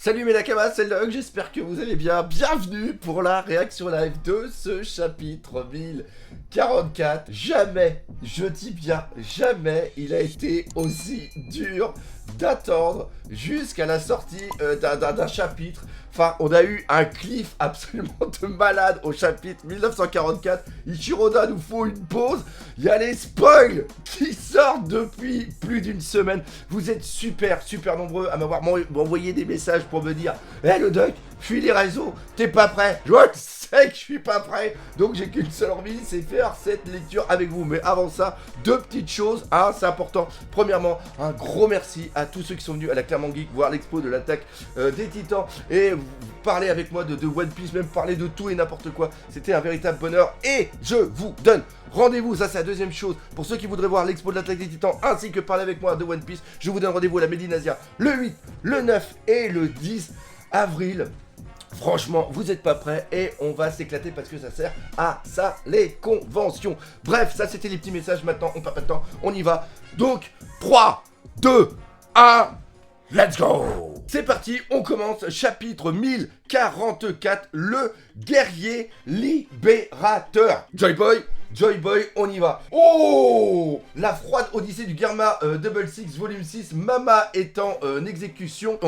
Salut mes nakamas, c'est Lug, j'espère que vous allez bien. Bienvenue pour la réaction live de ce chapitre 1044. Jamais, je dis bien jamais, il a été aussi dur d'attendre jusqu'à la sortie d'un chapitre. Enfin, on a eu un cliff absolument de malade au chapitre 1944. Ichiroda nous faut une pause. Il y a les spoils qui sortent depuis plus d'une semaine. Vous êtes super nombreux à m'avoir envoyé des messages pour me dire « Hey le Duck, fuis les réseaux, t'es pas prêt ?» Je sais que je suis pas prêt, donc j'ai qu'une seule envie, c'est faire cette lecture avec vous. Mais avant ça, deux petites choses, hein, c'est important. Premièrement, un gros merci à tous ceux qui sont venus à la Clermont Geek voir l'expo de l'attaque des Titans et parler avec moi de One Piece, même parler de tout et n'importe quoi. C'était un véritable bonheur et je vous donne rendez-vous, ça c'est la deuxième chose. Pour ceux qui voudraient voir l'expo de l'attaque des Titans ainsi que parler avec moi de One Piece, je vous donne rendez-vous à la Médinasia le 8, le 9 et le 10 avril. Franchement, vous êtes pas prêts et on va s'éclater parce que ça sert à ça les conventions. Bref, ça c'était les petits messages. Maintenant, on perd pas de temps, on y va. Donc, 3, 2, 1, let's go! C'est parti, on commence. Chapitre 1044, le guerrier libérateur. Joy Boy, on y va. Oh, la froide odyssée du Germa Double Six, volume 6, Mama étant en excursion.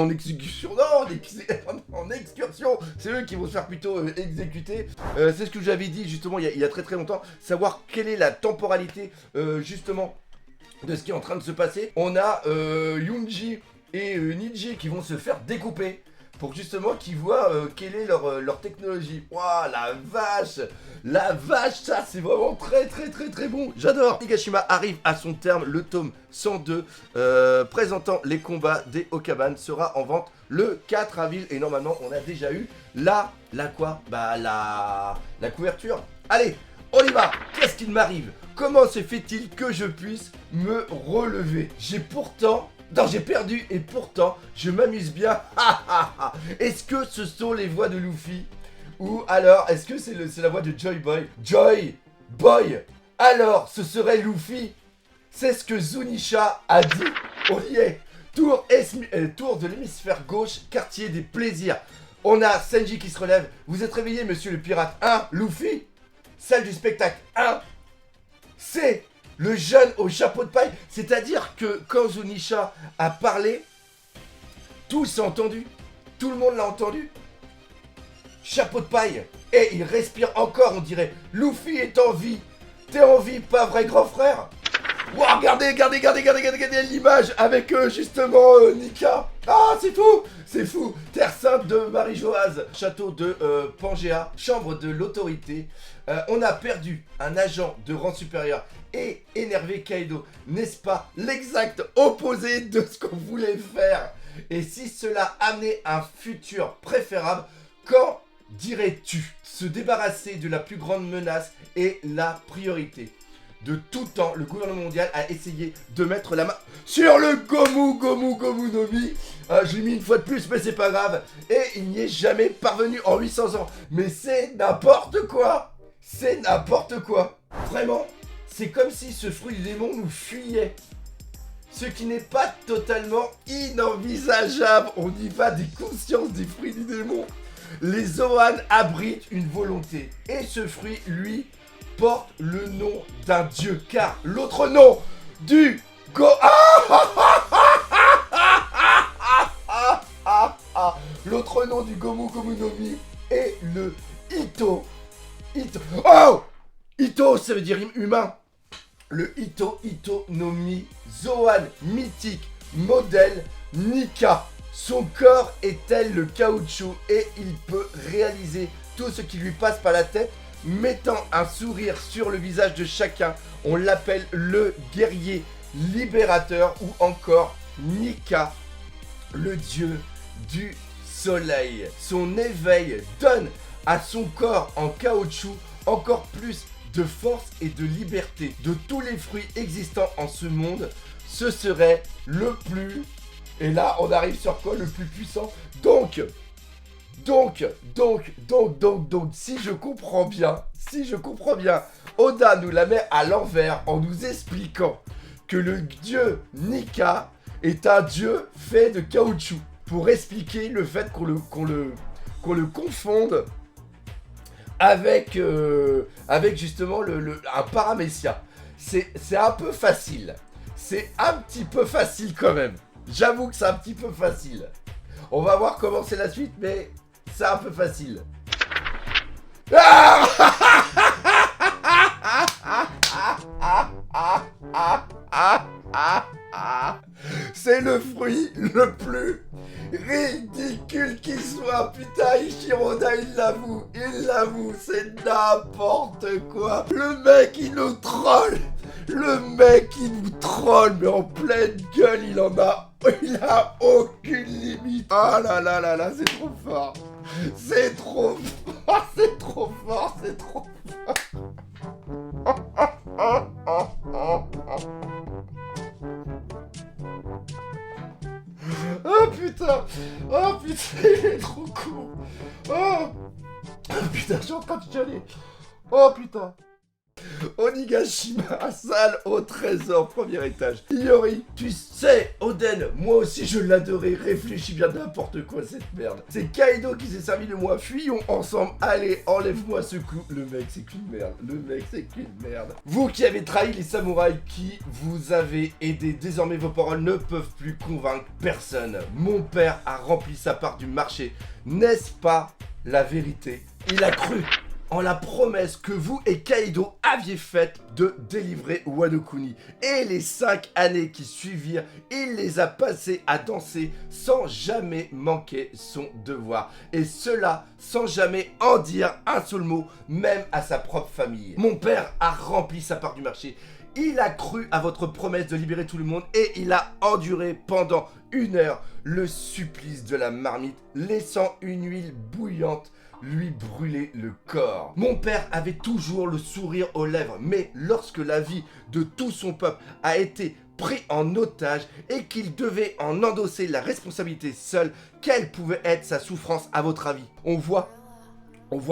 C'est eux qui vont se faire plutôt exécuter. C'est ce que j'avais dit justement il y a très longtemps. Savoir quelle est la temporalité justement de ce qui est en train de se passer. On a Yunji et Niji qui vont se faire découper. Pour justement qu'ils voient quelle est leur technologie. Waouh, la vache, ça c'est vraiment très bon. J'adore. Higashima arrive à son terme. Le tome 102 présentant les combats des Okaban sera en vente le 4 avril. Et normalement, on a déjà eu la couverture. Allez, on y va. Qu'est-ce qu'il m'arrive? Comment se fait-il que je puisse me relever? J'ai perdu et pourtant, je m'amuse bien. Est-ce que ce sont les voix de Luffy? Ou alors, est-ce que c'est la voix de Joy Boy? Joy Boy. Alors, ce serait Luffy? C'est ce que Zunisha a dit. On y est. Tour de l'hémisphère gauche, quartier des plaisirs. On a Senji qui se relève. Vous êtes réveillé, monsieur le pirate 1. Luffy. Salle du spectacle 1. C'est le jeune au chapeau de paille, c'est-à-dire que quand Zunisha a parlé, tout s'est entendu, tout le monde l'a entendu. Chapeau de paille, et il respire encore, on dirait. Luffy est en vie, t'es en vie, pas vrai grand frère? Wow, regardez l'image avec justement Nika. Ah, c'est fou. Terre sainte de Marie-Joase, château de Pangea, chambre de l'autorité. On a perdu un agent de rang supérieur et énervé Kaido. N'est-ce pas l'exact opposé de ce qu'on voulait faire? Et si cela amenait un futur préférable, quand dirais-tu? Se débarrasser de la plus grande menace est la priorité. De tout temps, le gouvernement mondial a essayé de mettre la main sur le Gomu no Mi. Je l'ai mis une fois de plus, mais c'est pas grave. Et il n'y est jamais parvenu en 800 ans. Mais c'est n'importe quoi. C'est n'importe quoi. Vraiment, c'est comme si ce fruit du démon nous fuyait. Ce qui n'est pas totalement inenvisageable. On y va des consciences des fruits du démon. Les Zoan abritent une volonté. Et ce fruit, lui, porte le nom d'un dieu, car l'autre nom du l'autre nom du Gomu no Mi est le Ito. Oh, Ito, ça veut dire humain. Le Ito no Mi, Zoan mythique, modèle Nika. Son corps est tel le caoutchouc et il peut réaliser tout ce qui lui passe par la tête, mettant un sourire sur le visage de chacun. On l'appelle le guerrier libérateur ou encore Nika, le dieu du soleil. Son éveil donne à son corps en caoutchouc encore plus de force et de liberté. De tous les fruits existants en ce monde, ce serait le plus... Et là, on arrive sur quoi? Le plus puissant. Donc, si je comprends bien, Oda nous la met à l'envers en nous expliquant que le dieu Nika est un dieu fait de caoutchouc. pour expliquer le fait qu'on le confonde avec, avec justement un paramécia. C'est un peu facile. C'est un petit peu facile quand même. J'avoue que c'est un petit peu facile. On va voir comment c'est la suite, mais c'est un peu facile. C'est le fruit le plus ridicule qui soit. Putain, Ishiroda, il l'avoue, c'est n'importe quoi. Le mec, il nous troll. Mais en pleine gueule, il a aucune limite. Ah là là là là, c'est trop fort. C'est trop fort. Oh putain, il est trop cool. Oh putain, je suis en train de chialer. Oh putain. Onigashima, salle au trésor, premier étage. Iori, tu sais, Oden, moi aussi je l'adorais, réfléchis bien n'importe quoi cette merde. C'est Kaido qui s'est servi de moi, fuyons ensemble, allez, enlève-moi ce coup. Le mec c'est qu'une merde, Vous qui avez trahi les samouraïs qui vous avez aidé, désormais vos paroles ne peuvent plus convaincre personne. Mon père a rempli sa part du marché, n'est-ce pas la vérité? Il a cru en la promesse que vous et Kaido aviez faite de délivrer Wano Kuni. Et les 5 années qui suivirent, il les a passées à danser sans jamais manquer son devoir. Et cela sans jamais en dire un seul mot, même à sa propre famille. Mon père a rempli sa part du marché. Il a cru à votre promesse de libérer tout le monde et il a enduré pendant 1 heure le supplice de la marmite, laissant une huile bouillante lui brûler le corps. Mon père avait toujours le sourire aux lèvres, mais lorsque la vie de tout son peuple a été pris en otage et qu'il devait en endosser la responsabilité seul, quelle pouvait être sa souffrance à votre avis? On voit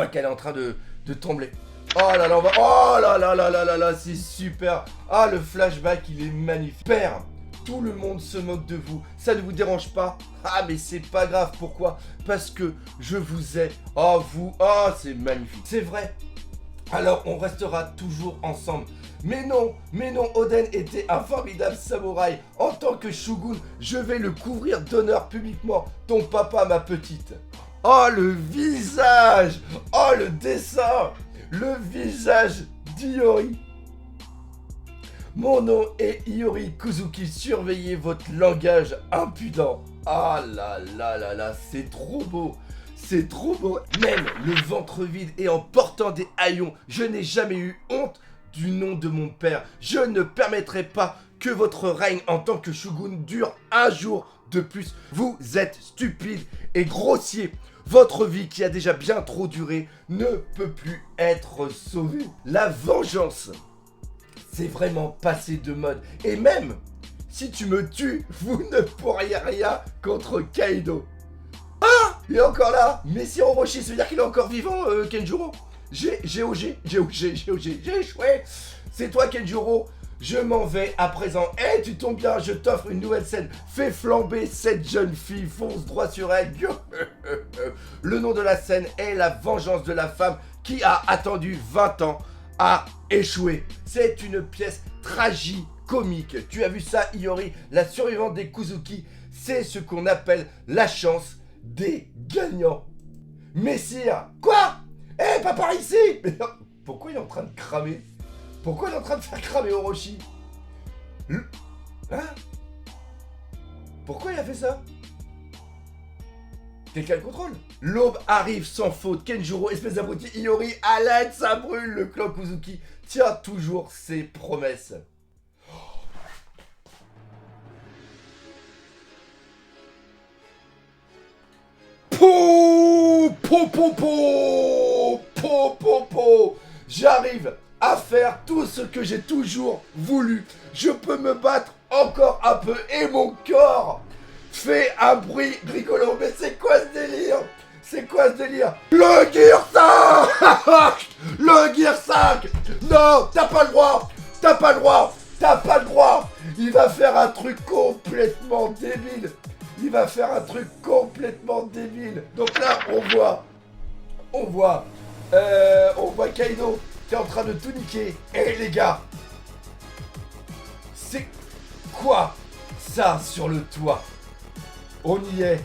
qu'elle est en train de trembler. Oh là là, oh là là là là là là, c'est super. Ah, le flashback, il est magnifique. Père, tout le monde se moque de vous. Ça ne vous dérange pas? Ah, mais c'est pas grave. Pourquoi? Parce que je vous ai. Oh, vous. Oh, c'est magnifique. C'est vrai. Alors, on restera toujours ensemble. Mais non, Oden était un formidable samouraï. En tant que shogun, je vais le couvrir d'honneur publiquement. Ton papa, ma petite. Oh, le visage. Oh, le dessin. Le visage d'Iori. Mon nom est Iori Kuzuki, surveillez votre langage impudent. Ah là là là là, c'est trop beau. C'est trop beau. Même le ventre vide et en portant des haillons, je n'ai jamais eu honte du nom de mon père. Je ne permettrai pas que votre règne en tant que shogun dure un jour de plus. Vous êtes stupide et grossier. Votre vie qui a déjà bien trop duré ne peut plus être sauvée. La vengeance, c'est vraiment passé de mode. Et même, si tu me tues, vous ne pourriez rien contre Kaido. Ah, il est encore là. Mais si Orochi, ça veut dire qu'il est encore vivant, Kenjuro. J'ai échoué. C'est toi, Kenjuro. Je m'en vais à présent. Eh, tu tombes bien, je t'offre une nouvelle scène. Fais flamber cette jeune fille, fonce droit sur elle. Le nom de la scène est La vengeance de la femme qui a attendu 20 ans à échouer. C'est une pièce tragicomique. Tu as vu ça, Iori? La survivante des Kuzuki, c'est ce qu'on appelle la chance des gagnants. Messire, quoi? Eh, pas par ici. Mais non, pourquoi il est en train de cramer? Pourquoi il est en train de faire cramer Orochi? Hein? Pourquoi il a fait ça? Quelqu'un le contrôle? L'aube arrive sans faute. Kenjuro, espèce d'abruti. Iori, à l'aide, ça brûle. Le clan Kuzuki tient toujours ses promesses. J'arrive à faire tout ce que j'ai toujours voulu. Je peux me battre encore un peu et mon corps fait un bruit rigolo. Mais c'est quoi ce délire? C'est quoi ce délire? Le Gear 5. Le Gear 5. Non, t'as pas le droit. T'as pas le droit. T'as pas le droit. Il va faire un truc complètement débile. Il va faire un truc complètement file. Donc là, on voit Kaido qui est en train de tout niquer. Et les gars, c'est quoi ça sur le toit? On y est.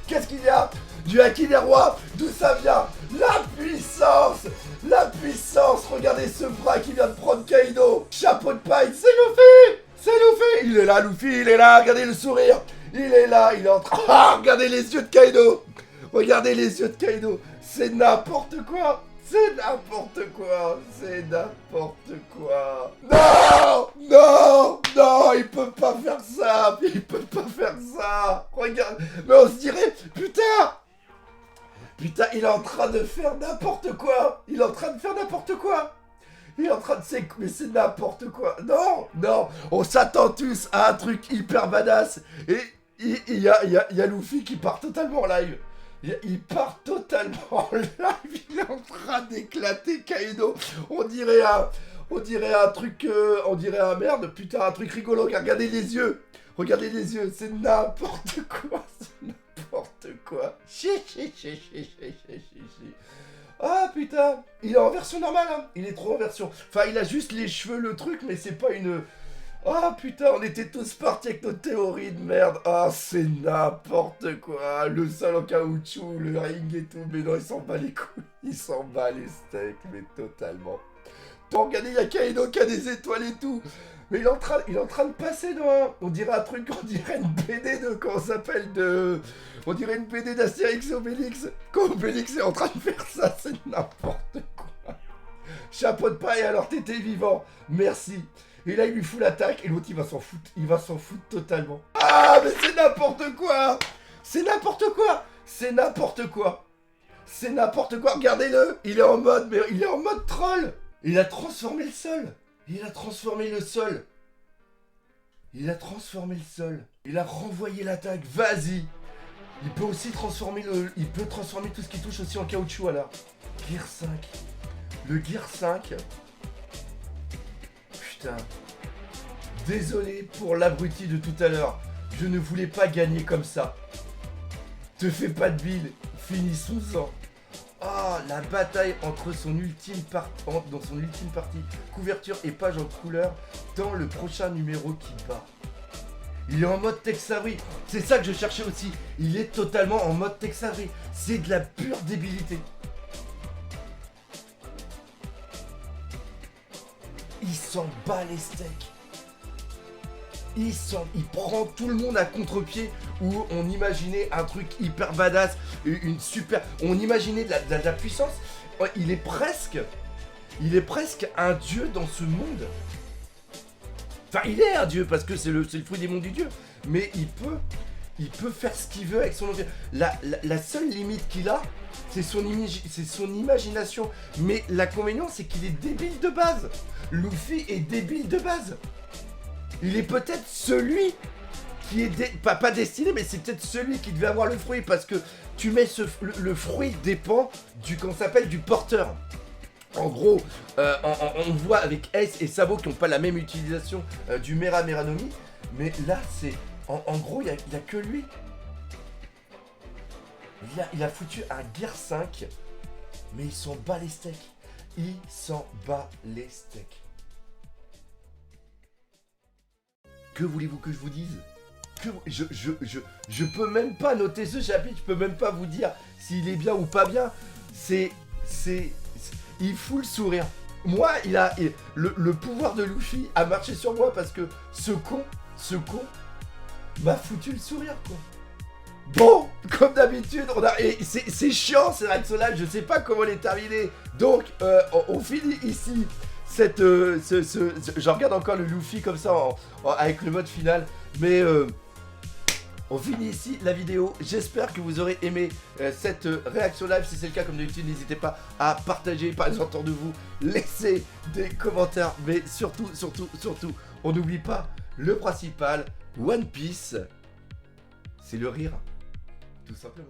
Qu'est-ce qu'il y a? Du Haki des rois? D'où ça vient? La puissance! La puissance! Regardez ce bras qui vient de prendre Kaido! Chapeau de paille! C'est Luffy! C'est Luffy! Il est là, Luffy! Il est là! Regardez le sourire! Il est là! Il est en train... Ah! Regardez les yeux de Kaido! Regardez les yeux de Kaido! C'est n'importe quoi! C'est n'importe quoi! C'est n'importe quoi! Non! Non! Non! Il peut pas faire ça! Il peut pas faire ça! Regarde! Mais on se dirait... Putain! Putain, il est en train de faire n'importe quoi! Il est en train de faire n'importe quoi! Il est en train de... Mais c'est n'importe quoi! Non! Non! On s'attend tous à un truc hyper badass! Et il y a Luffy qui part totalement en live! Il part totalement en live! Il est en train d'éclater Kaido! On dirait un truc... on dirait un merde! Putain, un truc rigolo! Regardez les yeux! Regardez les yeux! C'est n'importe quoi! C'est n'importe quoi! Ah putain! Il est en version normale, hein! Il est trop en version... Enfin, il a juste les cheveux, le truc, mais c'est pas une... Ah putain, on était tous partis avec nos théories de merde. Ah, c'est n'importe quoi. Le sol en caoutchouc, le ring et tout. Mais non, il s'en bat les couilles. Il s'en bat les steaks, mais totalement. Regardez, il y a Kaido qui a des étoiles et tout. Mais il est en train de passer dans un... On dirait un truc, on dirait une BD de... Comment ça s'appelle de... On dirait une BD d'Astérix et Obélix. Quand Obélix est en train de faire ça, c'est n'importe quoi. Chapeau de paille, alors t'étais vivant. Merci. Et là, il lui fout l'attaque et l'autre, il va s'en foutre. Il va s'en foutre totalement. Ah, mais c'est n'importe quoi! C'est n'importe quoi! C'est n'importe quoi! C'est n'importe quoi! Regardez-le! Il est en mode... Mais il est en mode troll! Il a transformé le sol! Il a transformé le sol! Il a transformé le sol! Il a renvoyé l'attaque! Vas-y! Il peut aussi transformer le... Il peut transformer tout ce qui touche aussi en caoutchouc, alors. Gear 5. Le Gear 5... Putain. Désolé pour l'abruti de tout à l'heure. Je ne voulais pas gagner comme ça. Te fais pas de bile. Finissons-en. Ah, la bataille entre son ultime dans son ultime partie, couverture et page en couleur, dans le prochain numéro qui bat. Il est en mode Tex Avery. C'est ça que je cherchais aussi. Il est totalement en mode Tex Avery. C'est de la pure débilité. Il s'en bat les steaks. Il prend tout le monde à contre-pied où on imaginait un truc hyper badass, une super... On imaginait de la puissance. Il est presque un dieu dans ce monde. Enfin, il est un dieu parce que c'est le fruit des mondes du dieu. Mais il peut faire ce qu'il veut avec son... La seule limite qu'il a, c'est son imagination. Mais l'inconvénient, c'est qu'il est débile de base. Luffy est débile de base. Il est peut-être celui qui est... Pas destiné, mais c'est peut-être celui qui devait avoir le fruit. Parce que tu mets le fruit dépend du... Qu'on s'appelle du porteur. En gros, on voit avec Ace et Sabo qui n'ont pas la même utilisation du Meranomi. Mais là, c'est... En gros, il n'y a que lui. Il a foutu un Gear 5. Mais il s'en bat les steaks. Il s'en bat les steaks. Que voulez-vous que je vous dise? Je peux même pas noter ce chapitre. Je peux même pas vous dire s'il est bien ou pas bien. Il fout le sourire. Moi, le pouvoir de Luffy a marché sur moi parce que ce con m'a foutu le sourire, quoi. Bon, comme d'habitude, c'est chiant, c'est Live, je sais pas comment les terminer. Donc, on finit ici je regarde encore le Luffy comme ça avec le mode final. Mais on finit ici la vidéo. J'espère que vous aurez aimé cette réaction live. Si c'est le cas, comme d'habitude, n'hésitez pas à partager, parler autour de vous, laisser des commentaires. Mais surtout, on n'oublie pas le principal. One Piece, c'est le rire, tout simplement.